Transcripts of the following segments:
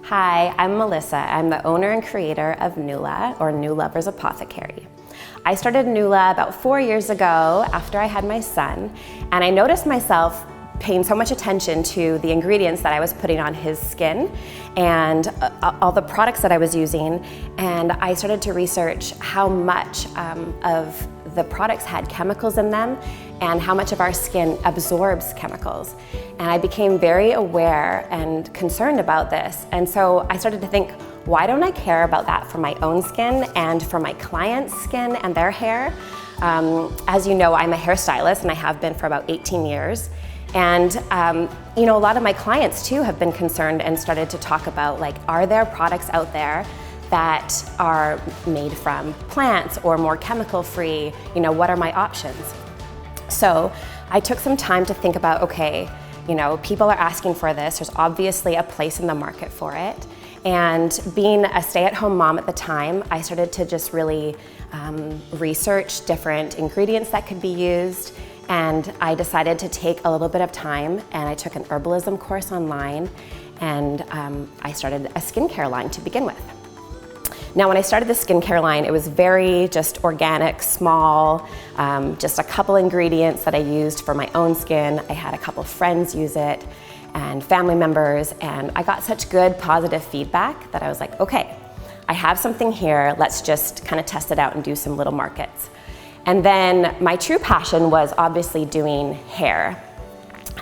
Hi, I'm Melissa. I'm the owner and creator of Nula, or New Lover's Apothecary. I started Nula about 4 years ago after I had my son, and I noticed myself paying so much attention to the ingredients that I was putting on his skin and all the products that I was using, and I started to research how much of the products had chemicals in them and how much of our skin absorbs chemicals. And I became very aware and concerned about this, and so I started to think, why don't I care about that for my own skin and for my clients' skin and their hair? As you know, I'm a hairstylist and I have been for about 18 years. And a lot of my clients too have been concerned and started to talk about, like, are there products out there that are made from plants or more chemical free? What are my options? So I took some time to think about, okay, people are asking for this. There's obviously a place in the market for it. And being a stay-at-home mom at the time, I started to just really research different ingredients that could be used. And I decided to take a little bit of time, and I took an herbalism course online, and I started a skincare line to begin with. Now, when I started the skincare line, it was very just organic, small, just a couple ingredients that I used for my own skin. I had a couple friends use it and family members, and I got such good positive feedback that I was like, okay, I have something here, let's just kind of test it out and do some little markets. And then my true passion was obviously doing hair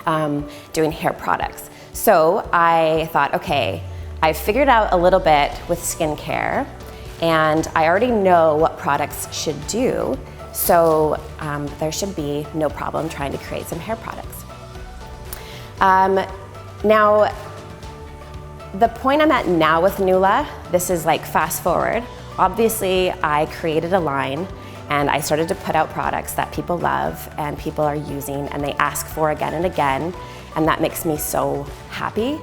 products. So I thought, okay, I've figured out a little bit with skincare, and I already know what products should do, so there should be no problem trying to create some hair products. Now, the point I'm at now with Nula, this is like fast forward. Obviously, I created a line and I started to put out products that people love and people are using and they ask for again and again, and that makes me so happy.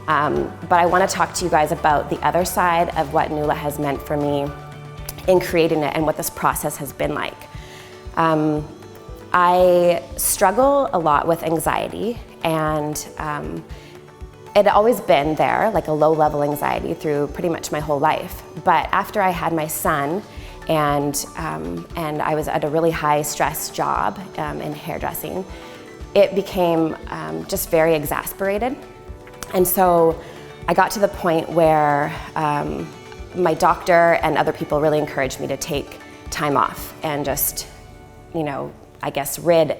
But I want to talk to you guys about the other side of what Nula has meant for me in creating it and what this process has been like. I struggle a lot with anxiety, and it had always been there, like a low-level anxiety through pretty much my whole life. But after I had my son, and I was at a really high-stress job in hairdressing, it became just very exasperated. And so I got to the point where my doctor and other people really encouraged me to take time off and just, I guess, rid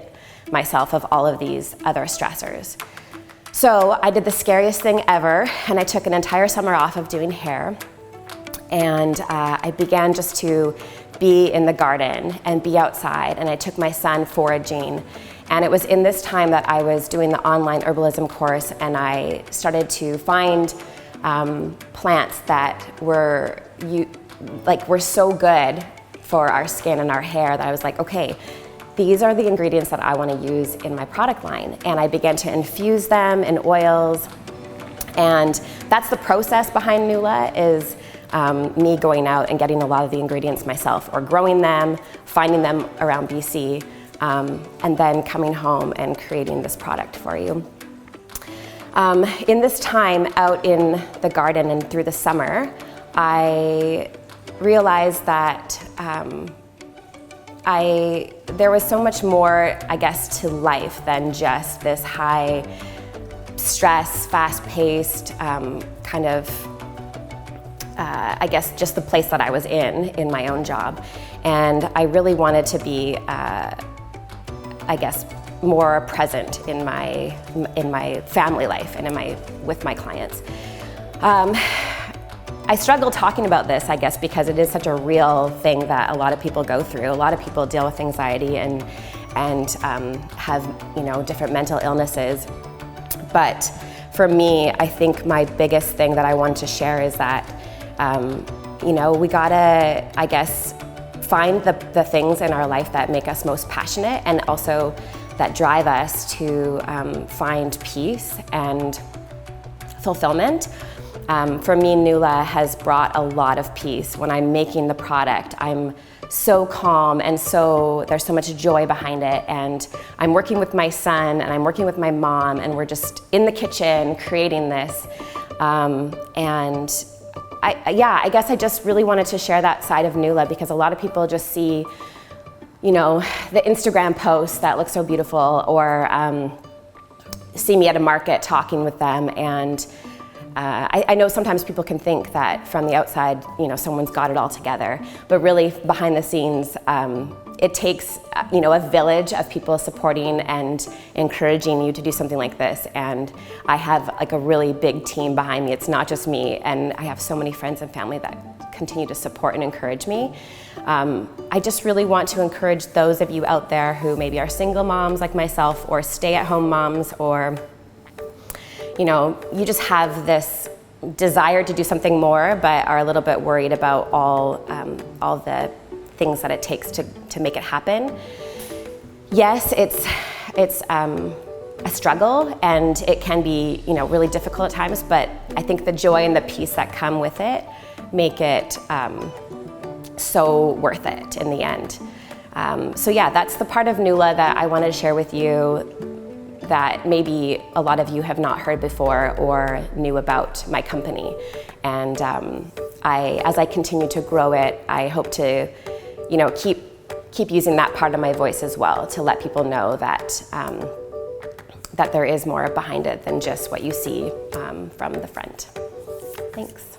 myself of all of these other stressors. So I did the scariest thing ever, and I took an entire summer off of doing hair. And I began just to be in the garden and be outside, and I took my son foraging. And it was in this time that I was doing the online herbalism course, and I started to find plants that were so good for our skin and our hair that I was like, okay, these are the ingredients that I want to use in my product line. And I began to infuse them in oils, and that's the process behind Nula, is me going out and getting a lot of the ingredients myself, or growing them, finding them around BC, and then coming home and creating this product for you. In this time out in the garden and through the summer, I realized that there was so much more, I guess, to life than just this high stress, fast-paced kind of I guess just the place that I was in my own job. And I really wanted to be, I guess, more present in my family life and with my clients. I struggle talking about this, I guess, because it is such a real thing that a lot of people go through. A lot of people deal with anxiety and have different mental illnesses. But for me, I think my biggest thing that I want to share is that we gotta, I guess, find the things in our life that make us most passionate and also that drive us to find peace and fulfillment. For me, Nula has brought a lot of peace. When I'm making the product, I'm so calm and there's so much joy behind it. And I'm working with my son and I'm working with my mom, and we're just in the kitchen creating this. And I guess I just really wanted to share that side of Nula, because a lot of people just see, you know, the Instagram posts that look so beautiful, or see me at a market talking with them, and I know sometimes people can think that from the outside, you know, someone's got it all together, but really behind the scenes, it takes, you know, a village of people supporting and encouraging you to do something like this. And I have like a really big team behind me. It's not just me, and I have so many friends and family that continue to support and encourage me. I just really want to encourage those of you out there who maybe are single moms like myself, or stay-at-home moms, or, you know, you just have this desire to do something more, but are a little bit worried about all the things that it takes to make it happen. Yes, it's a struggle, and it can be, you know, really difficult at times, but I think the joy and the peace that come with it make it so worth it in the end. So yeah, that's the part of Nula that I wanted to share with you that maybe a lot of you have not heard before or knew about my company. And as I continue to grow it, I hope to, you know, keep using that part of my voice as well, to let people know that that there is more behind it than just what you see from the front. Thanks.